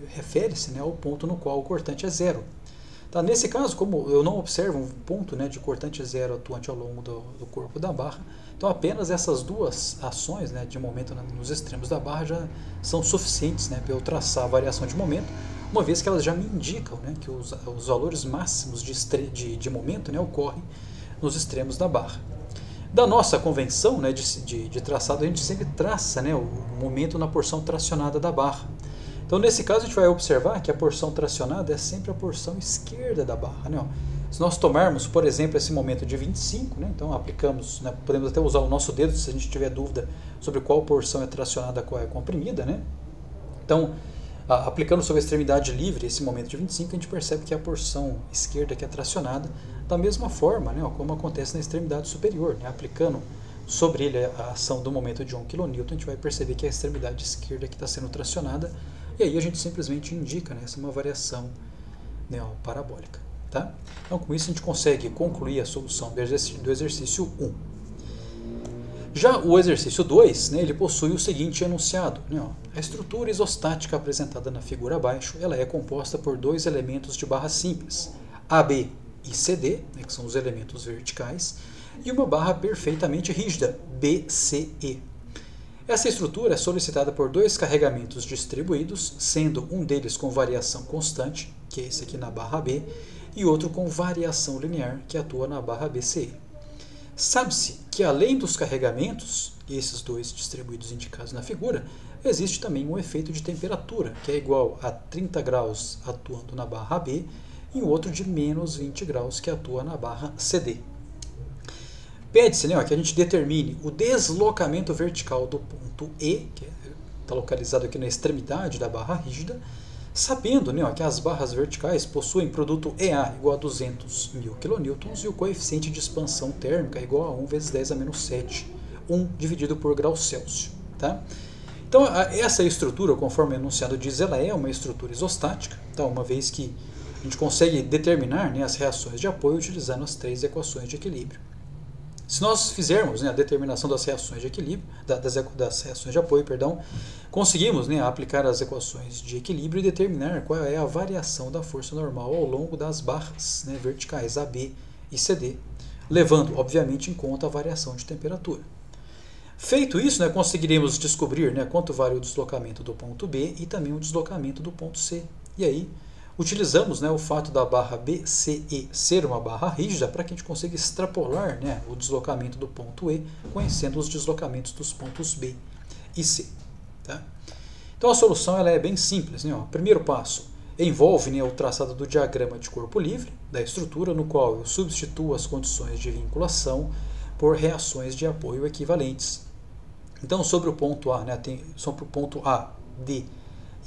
refere-se, né, ao ponto no qual o cortante é zero. Tá? Nesse caso, como eu não observo um ponto, né, de cortante zero atuante ao longo do corpo da barra, então apenas essas duas ações, né, de momento nos extremos da barra já são suficientes, né, para eu traçar a variação de momento, uma vez que elas já me indicam, né, que os valores máximos de momento, né, ocorrem nos extremos da barra. Da nossa convenção, né, de traçado, a gente sempre traça, né, o momento na porção tracionada da barra. Então, nesse caso, a gente vai observar que a porção tracionada é sempre a porção esquerda da barra. Né? Se nós tomarmos, por exemplo, esse momento de 25, né, então aplicamos, né, podemos até usar o nosso dedo se a gente tiver dúvida sobre qual porção é tracionada, qual é comprimida. Né? Então, aplicando sobre a extremidade livre esse momento de 25, a gente percebe que a porção esquerda que é tracionada, da mesma forma, né, como acontece na extremidade superior, né, aplicando sobre ele a ação do momento de 1 kN, a gente vai perceber que a extremidade esquerda que está sendo tracionada, e aí a gente simplesmente indica, né, essa é uma variação, né, parabólica. Tá? Então, com isso, a gente consegue concluir a solução do exercício 1. Já o exercício 2, né, ele possui o seguinte enunciado. Né, a estrutura isostática apresentada na figura abaixo ela é composta por 2 elementos de barra simples, AB e CD, né, que são os elementos verticais, e uma barra perfeitamente rígida, BCE. Essa estrutura é solicitada por 2 carregamentos distribuídos, sendo um deles com variação constante, que é esse aqui na barra B, e outro com variação linear, que atua na barra BCE. Sabe-se que além dos carregamentos, esses 2 distribuídos indicados na figura, existe também um efeito de temperatura, que é igual a 30 graus atuando na barra B, e um outro de menos 20 graus, que atua na barra CD. Pede-se, né, que a gente determine o deslocamento vertical do ponto E, que está localizado aqui na extremidade da barra rígida, sabendo, né, que as barras verticais possuem produto EA igual a 200.000 kN e o coeficiente de expansão térmica é igual a 1 vezes 10 a menos 7, 1 dividido por grau Celsius. Tá? Então, essa estrutura, conforme o enunciado diz, ela é uma estrutura isostática, tá? Uma vez que a gente consegue determinar, né, as reações de apoio utilizando as 3 equações de equilíbrio. Se nós fizermos, né, a determinação das reações de equilíbrio, das reações de apoio, perdão, conseguimos, né, aplicar as equações de equilíbrio e determinar qual é a variação da força normal ao longo das barras, né, verticais AB e CD, levando, obviamente, em conta a variação de temperatura. Feito isso, né, conseguiremos descobrir, né, quanto vale o deslocamento do ponto B e também o deslocamento do ponto C. E aí, utilizamos, né, o fato da barra BCE ser uma barra rígida para que a gente consiga extrapolar, né, o deslocamento do ponto E, conhecendo os deslocamentos dos pontos B e C. Tá? Então a solução ela é bem simples. Né, ó. Primeiro passo envolve, né, o traçado do diagrama de corpo livre da estrutura, no qual eu substituo as condições de vinculação por reações de apoio equivalentes. Então, sobre o ponto A, né, sobre o ponto A, D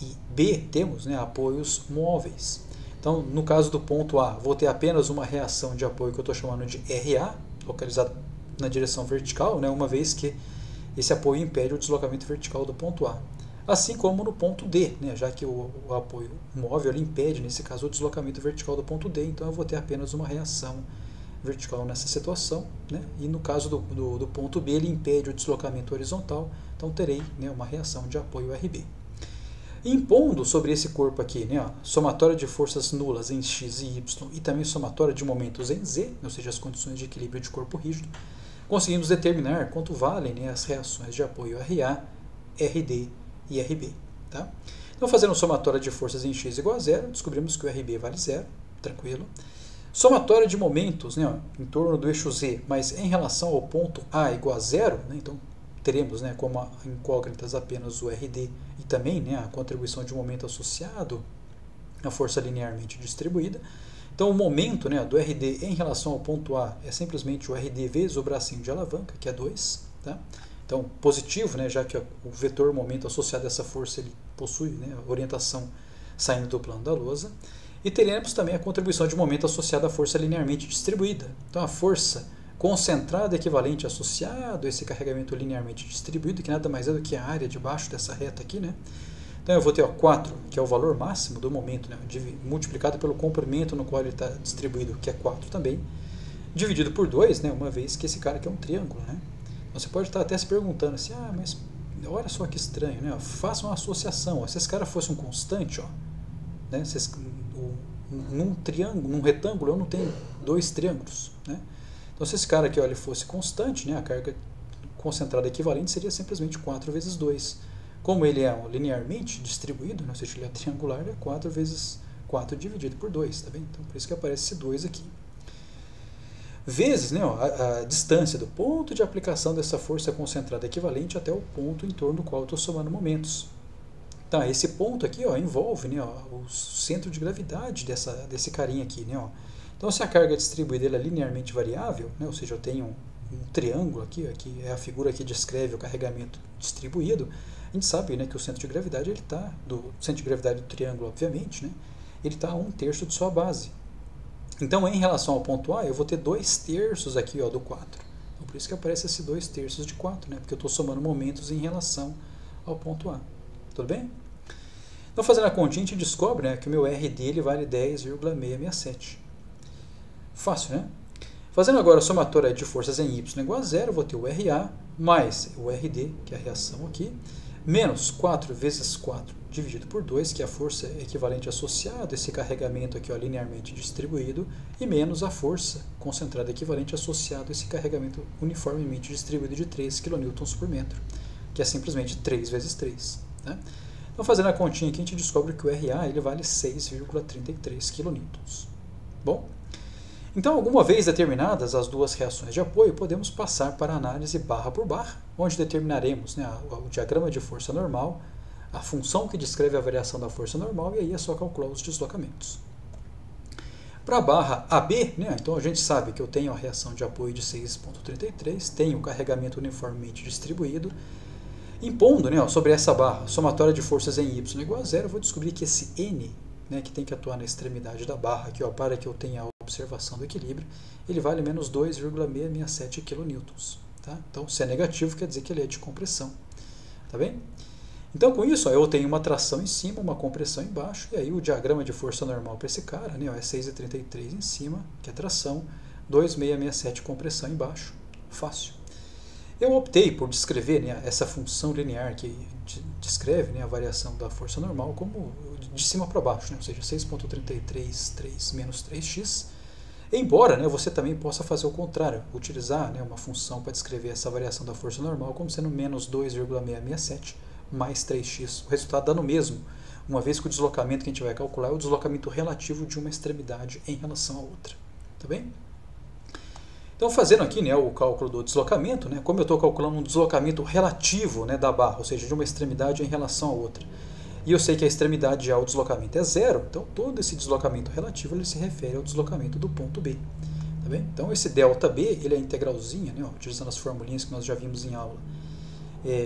e B, temos, né, apoios móveis. Então, no caso do ponto A, vou ter apenas uma reação de apoio que eu estou chamando de RA, localizada na direção vertical, né, uma vez que esse apoio impede o deslocamento vertical do ponto A. Assim como no ponto D, né, já que o apoio móvel ele impede, nesse caso, o deslocamento vertical do ponto D, então eu vou ter apenas uma reação vertical nessa situação, né? E no caso do ponto B, ele impede o deslocamento horizontal, então terei, né, uma reação de apoio RB. Impondo sobre esse corpo aqui, né, ó, somatória de forças nulas em X e Y e também somatória de momentos em Z, ou seja, as condições de equilíbrio de corpo rígido, conseguimos determinar quanto valem, né, as reações de apoio RA, RD e RB. Tá? Então, fazendo somatória de forças em X igual a zero, descobrimos que o RB vale zero, tranquilo. Somatória de momentos, né, ó, em torno do eixo Z, mas em relação ao ponto A igual a zero, né, então teremos, né, como incógnitas apenas o RD e também, né, a contribuição de momento associado à força linearmente distribuída. Então o momento, né, do RD em relação ao ponto A é simplesmente o RD vezes o bracinho de alavanca, que é 2. Tá? Então positivo, né, já que o vetor momento associado a essa força ele possui, né, orientação saindo do plano da lousa. E teremos também a contribuição de momento associada à força linearmente distribuída. Então a força concentrada equivalente associado a esse carregamento linearmente distribuído, que nada mais é do que a área debaixo dessa reta aqui, né? Então eu vou ter, ó, 4, que é o valor máximo do momento, né, multiplicado pelo comprimento no qual ele está distribuído, que é 4 também, dividido por 2, né, uma vez que esse cara aqui é um triângulo. Né? Então você pode estar até se perguntando assim, mas olha só que estranho, né? Faça uma associação, ó, se esse cara fosse um constante, ó, né, num triângulo, num retângulo eu não tenho 2 triângulos, né? Então se esse cara aqui, ó, ele fosse constante, né, a carga concentrada equivalente seria simplesmente 4 vezes 2. Como ele é linearmente distribuído, né, ou seja, ele é triangular, é 4 vezes 4 dividido por 2, tá bem? Então por isso que aparece esse 2 aqui. Vezes, né, ó, a distância do ponto de aplicação dessa força concentrada equivalente até o ponto em torno do qual eu estou somando momentos. Tá, esse ponto aqui, ó, envolve, né, ó, o centro de gravidade desse carinha aqui. Né, ó. Então, se a carga distribuída ela é linearmente variável, né, ou seja, eu tenho um triângulo aqui, ó, que é a figura que descreve o carregamento distribuído, a gente sabe, né, que o centro de gravidade ele está do centro de gravidade do triângulo, obviamente, né, ele está a 1/3 de sua base. Então, em relação ao ponto A, eu vou ter 2/3 aqui, ó, do 4. Então, por isso que aparece esse 2/3 de 4, né, porque eu estou somando momentos em relação ao ponto A. Tudo bem? Então, fazendo a continha, a gente descobre, né, que o meu RD ele vale 10,667. Fácil, né? Fazendo agora a somatória de forças em Y igual a zero, eu vou ter o RA mais o RD, que é a reação aqui, menos 4 vezes 4 dividido por 2, que é a força equivalente associada a esse carregamento aqui, ó, linearmente distribuído, e menos a força concentrada equivalente associada a esse carregamento uniformemente distribuído de 3 kN por metro, que é simplesmente 3 vezes 3. Tá? Então, fazendo a continha aqui, a gente descobre que o RA ele vale 6,33 kN. Bom, então, alguma vez determinadas as duas reações de apoio, podemos passar para a análise barra por barra, onde determinaremos, né, o diagrama de força normal, a função que descreve a variação da força normal, e aí é só calcular os deslocamentos. Para a barra AB, né, então a gente sabe que eu tenho a reação de apoio de 6,33, tenho o carregamento uniformemente distribuído. Impondo, né, sobre essa barra, somatória de forças em Y igual a zero, eu vou descobrir que esse N, né, que tem que atuar na extremidade da barra, aqui, ó, para que eu tenha a observação do equilíbrio, ele vale menos 2,667 kN. Tá? Então, se é negativo, quer dizer que ele é de compressão. Tá bem? Então, com isso, ó, eu tenho uma tração em cima, uma compressão embaixo, e aí o diagrama de força normal para esse cara, né, ó, é 6,33 em cima, que é tração, 2,667 compressão embaixo. Fácil. Eu optei por descrever, né, essa função linear que descreve, né, a variação da força normal como de cima para baixo, né, ou seja, 6,333 menos 3x, embora, né, você também possa fazer o contrário, utilizar, né, uma função para descrever essa variação da força normal como sendo menos 2,667 mais 3x, o resultado dando o mesmo, uma vez que o deslocamento que a gente vai calcular é o deslocamento relativo de uma extremidade em relação à outra. Tá bem? Então, fazendo aqui, né, o cálculo do deslocamento, né, como eu estou calculando um deslocamento relativo, né, da barra, ou seja, de uma extremidade em relação à outra, e eu sei que a extremidade já o deslocamento é zero, então todo esse deslocamento relativo ele se refere ao deslocamento do ponto B. Tá bem? Então, esse ΔB ele é a integralzinha, né, utilizando as formulinhas que nós já vimos em aula,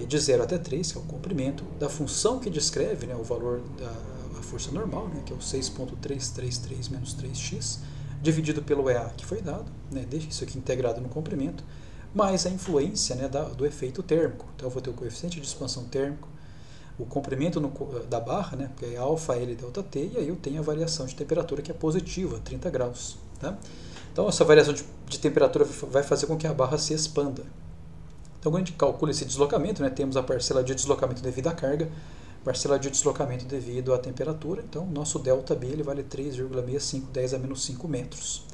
de 0 até 3, que é o comprimento, da função que descreve, né, o valor da força normal, né, que é o 6,333 menos 3x, dividido pelo EA que foi dado, né, deixa isso aqui integrado no comprimento, mais a influência, né, do efeito térmico. Então eu vou ter o coeficiente de expansão térmico, o comprimento da barra, né, que é alfa L delta T, e aí eu tenho a variação de temperatura que é positiva, 30 graus. Tá? Então essa variação de temperatura vai fazer com que a barra se expanda. Então quando a gente calcula esse deslocamento, né, temos a parcela de deslocamento devido à carga, parcela de deslocamento devido à temperatura. Então nosso ΔB ele vale 3,65 10 a menos 5 metros.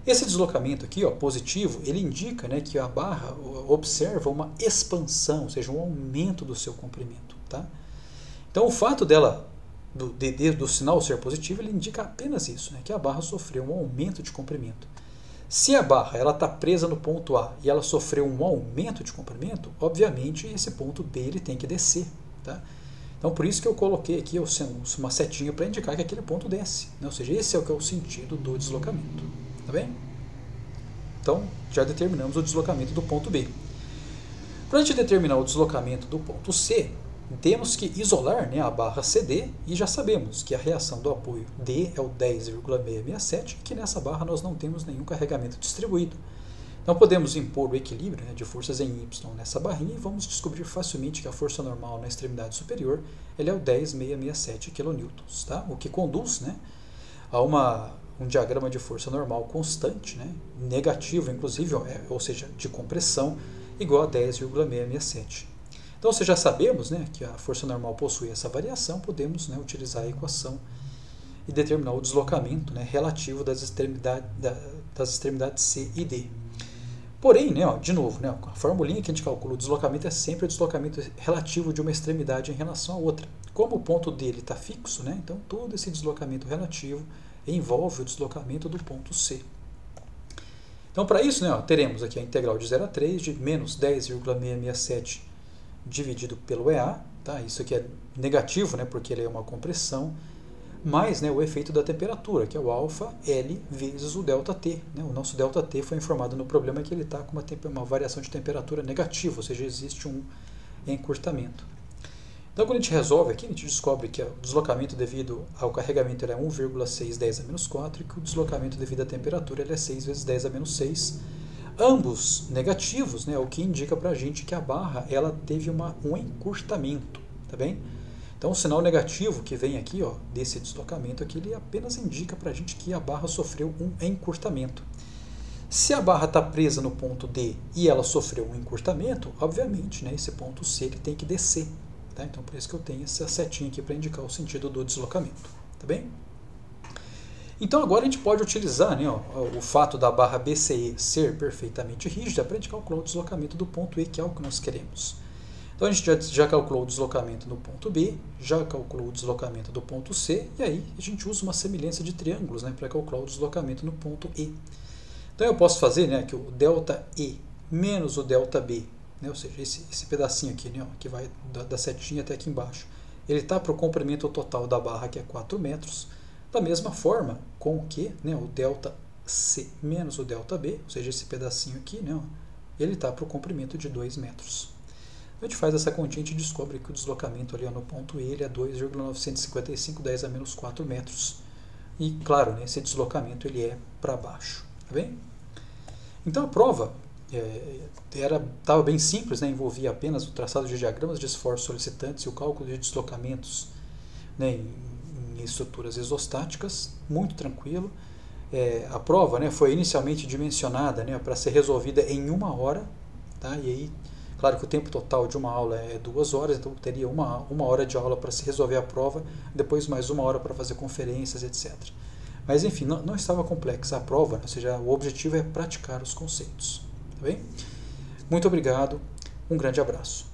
Esse deslocamento aqui, ó, positivo, ele indica, né, que a barra observa uma expansão, ou seja, um aumento do seu comprimento. Tá? Então o fato dela, do sinal ser positivo, ele indica apenas isso, né, que a barra sofreu um aumento de comprimento. Se a barra está presa no ponto A e ela sofreu um aumento de comprimento, obviamente esse ponto B ele tem que descer. Tá? Então por isso que eu coloquei aqui uma setinha para indicar que aquele ponto desce. Né? Ou seja, esse é o que é o sentido do deslocamento. Tá bem? Então já determinamos o deslocamento do ponto B. Para a gente determinar o deslocamento do ponto C, temos que isolar, né, a barra CD e já sabemos que a reação do apoio D é o 10,667 e que nessa barra nós não temos nenhum carregamento distribuído. Então podemos impor o equilíbrio, né, de forças em Y nessa barrinha e vamos descobrir facilmente que a força normal na extremidade superior ele é o 10,667 kN, tá? O que conduz, né, a um diagrama de força normal constante, né, negativo inclusive, ou seja, de compressão, igual a 10,667. Então, se já sabemos, né, que a força normal possui essa variação, podemos, né, utilizar a equação e determinar o deslocamento, né, relativo das extremidades C e D. Porém, né, ó, de novo, né, a formulinha que a gente calcula o deslocamento é sempre o deslocamento relativo de uma extremidade em relação à outra. Como o ponto dele está fixo, né, então todo esse deslocamento relativo envolve o deslocamento do ponto C. Então, para isso, né, ó, teremos aqui a integral de 0 a 3 de menos 10,667 dividido pelo EA, tá? Isso aqui é negativo, né, porque ele é uma compressão, mais, né, o efeito da temperatura, que é o alfa L vezes o ΔT. Né? O nosso ΔT foi informado no problema que ele está com uma variação de temperatura negativa, ou seja, existe um encurtamento. Então, quando a gente resolve aqui, a gente descobre que o deslocamento devido ao carregamento é 1,6 10 a menos 4 e que o deslocamento devido à temperatura é 6 vezes 10 a menos 6. Ambos negativos, né, o que indica para a gente que a barra ela teve um encurtamento, tá bem? Então o sinal negativo que vem aqui, ó, desse deslocamento aqui, ele apenas indica para a gente que a barra sofreu um encurtamento. Se a barra está presa no ponto D e ela sofreu um encurtamento, obviamente, né, esse ponto C ele tem que descer. Tá? Então por isso que eu tenho essa setinha aqui para indicar o sentido do deslocamento, tá bem? Então agora a gente pode utilizar, né, ó, o fato da barra BCE ser perfeitamente rígida para a gente calcular o deslocamento do ponto E, que é o que nós queremos. Então a gente já calculou o deslocamento no ponto B, já calculou o deslocamento do ponto C, e aí a gente usa uma semelhança de triângulos, né, para calcular o deslocamento no ponto E. Então eu posso fazer, né, que o ΔE menos o ΔB, né, ou seja, esse pedacinho aqui, né, ó, que vai da setinha até aqui embaixo, ele está para o comprimento total da barra, que é 4 metros, da mesma forma com que, né, o ΔC menos o ΔB, ou seja, esse pedacinho aqui, né, ó, ele está para o comprimento de 2 metros. A gente faz essa continha e descobre que o deslocamento ali, ó, no ponto E ele é 2,955 10 a menos 4 metros. E, claro, né, esse deslocamento ele é para baixo. Tá bem? Então a prova estava bem simples, né, envolvia apenas o traçado de diagramas de esforços solicitantes e o cálculo de deslocamentos, né, em estruturas exostáticas, muito tranquilo. A prova, né, foi inicialmente dimensionada, né, para ser resolvida em 1 hora, tá? E aí, claro que o tempo total de uma aula é 2 horas, então teria uma hora de aula para se resolver a prova, depois mais 1 hora para fazer conferências, etc. Mas enfim, não estava complexa a prova, né? Ou seja, o objetivo é praticar os conceitos. Tá bem? Muito obrigado, um grande abraço.